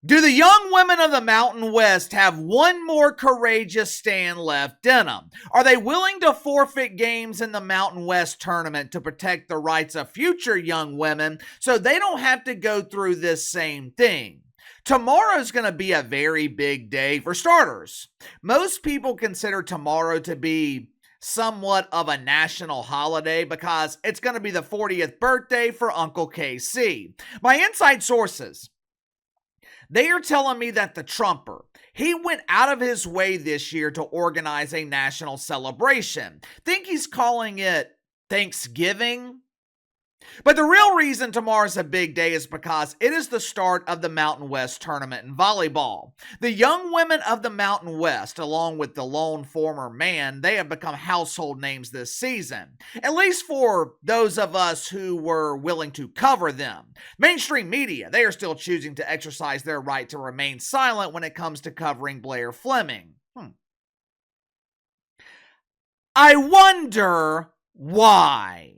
Do the young women of the Mountain West have one more courageous stand left in them? Are they willing to forfeit games in the Mountain West tournament to protect the rights of future young women so they don't have to go through this same thing? Tomorrow's going to be a very big day for starters. Most people consider tomorrow to be somewhat of a national holiday because it's going to be the 40th birthday for Uncle KC. My inside sources, they are telling me that the Trumper, he went out of his way this year to organize a national celebration. Think he's calling it Thanksgiving? But the real reason tomorrow's a big day is because it is the start of the Mountain West tournament in volleyball. The young women of the Mountain West, along with the lone former man, they have become household names this season, at least for those of us who were willing to cover them. Mainstream media, they are still choosing to exercise their right to remain silent when it comes to covering Blaire Fleming. I wonder why.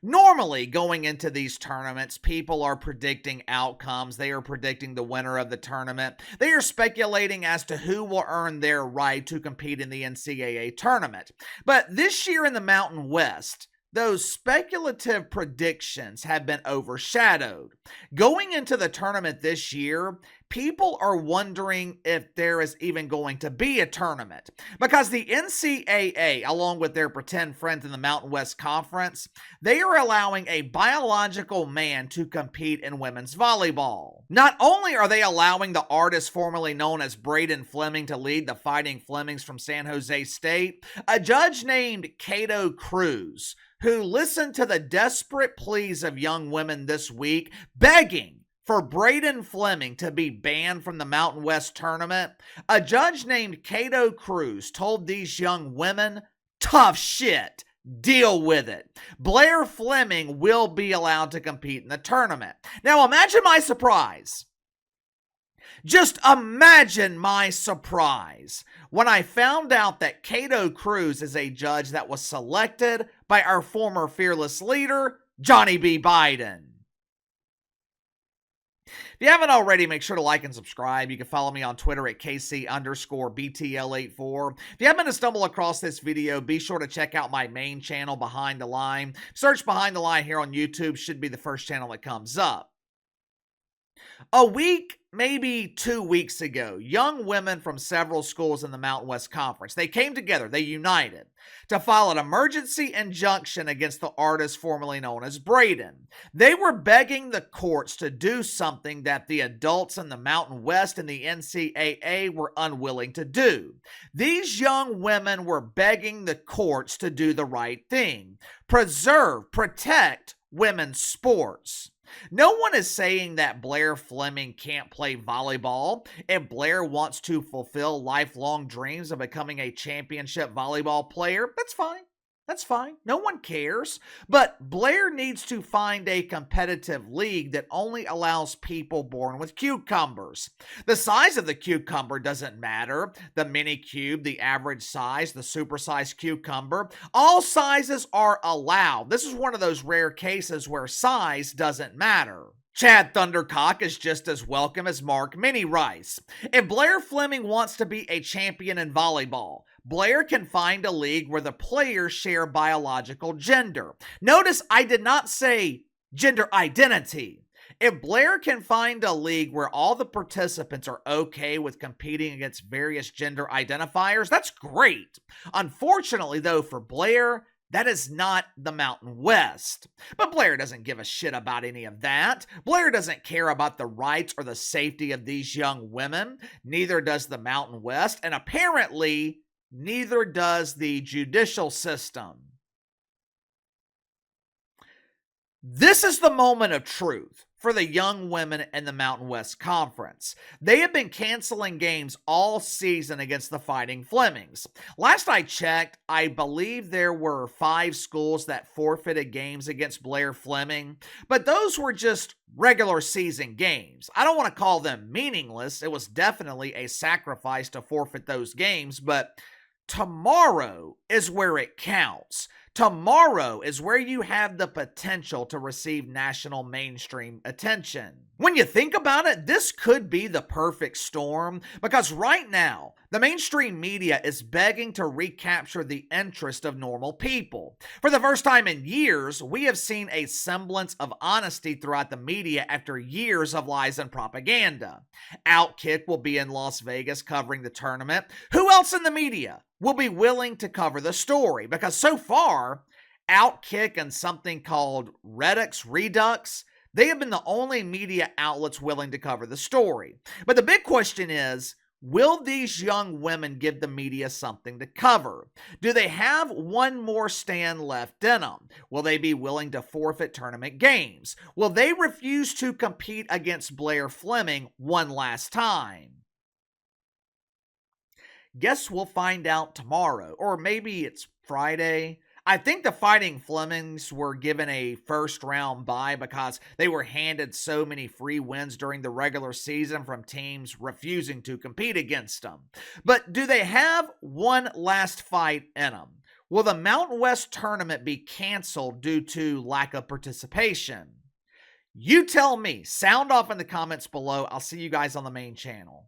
Normally, going into these tournaments, people are predicting outcomes. They are predicting the winner of the tournament. They are speculating as to who will earn their right to compete in the NCAA tournament. But this year in the Mountain West, those speculative predictions have been overshadowed. Going into the tournament this year, people are wondering if there is even going to be a tournament because the NCAA, along with their pretend friends in the Mountain West Conference, they are allowing a biological man to compete in women's volleyball. Not only are they allowing the artist formerly known as Blaire Fleming to lead the Fighting Flemings from San Jose State, a judge named Cato Cruz, who listened to the desperate pleas of young women this week, begging for Blaire Fleming to be banned from the Mountain West tournament. A judge named Cato Cruz told these young women, tough shit, deal with it. Blaire Fleming will be allowed to compete in the tournament. Now imagine my surprise. Just imagine my surprise when I found out that Cato Cruz is a judge that was selected by our former fearless leader, Johnny B. Biden. If you haven't already, make sure to like and subscribe. You can follow me on Twitter at KC_BTL84. If you happen to stumble across this video, be sure to check out my main channel, Behind the Line. Search Behind the Line here on YouTube. Should be the first channel that comes up. A week, maybe 2 weeks ago, young women from several schools in the Mountain West Conference, they came together, they united, to file an emergency injunction against the artist formerly known as Blaire. They were begging the courts to do something that the adults in the Mountain West and the NCAA were unwilling to do. These young women were begging the courts to do the right thing, preserve, protect women's sports. No one is saying that Blaire Fleming can't play volleyball. If Blaire wants to fulfill lifelong dreams of becoming a championship volleyball player, that's fine. That's fine. No one cares. But Blaire needs to find a competitive league that only allows people born with cucumbers. The size of the cucumber doesn't matter. The mini cube, the average size, the supersized cucumber, all sizes are allowed. This is one of those rare cases where size doesn't matter. Chad Thundercock is just as welcome as Mark Mini Rice. If Blaire Fleming wants to be a champion in volleyball, Blaire can find a league where the players share biological gender. Notice I did not say gender identity. If Blaire can find a league where all the participants are okay with competing against various gender identifiers, that's great. Unfortunately, though, for Blaire, that is not the Mountain West. But Blaire doesn't give a shit about any of that. Blaire doesn't care about the rights or the safety of these young women. Neither does the Mountain West, and apparently, neither does the judicial system. This is the moment of truth for the young women in the Mountain West Conference. They have been canceling games all season against the Fighting Flemings. Last I checked, I believe there were 5 schools that forfeited games against Blaire Fleming, but those were just regular season games. I don't want to call them meaningless. It was definitely a sacrifice to forfeit those games, but tomorrow is where it counts. Tomorrow is where you have the potential to receive national mainstream attention. When you think about it, this could be the perfect storm because right now, the mainstream media is begging to recapture the interest of normal people. For the first time in years, we have seen a semblance of honesty throughout the media after years of lies and propaganda. Outkick will be in Las Vegas covering the tournament. Who else in the media will be willing to cover the story? Because so far, Outkick and something called Redux, they have been the only media outlets willing to cover the story. But the big question is, will these young women give the media something to cover? Do they have one more stand left in them? Will they be willing to forfeit tournament games? Will they refuse to compete against Blaire Fleming one last time? Guess we'll find out tomorrow, or maybe it's Friday. I think the Fighting Flemings were given a first round bye because they were handed so many free wins during the regular season from teams refusing to compete against them. But do they have one last fight in them? Will the Mountain West tournament be canceled due to lack of participation? You tell me. Sound off in the comments below. I'll see you guys on the main channel.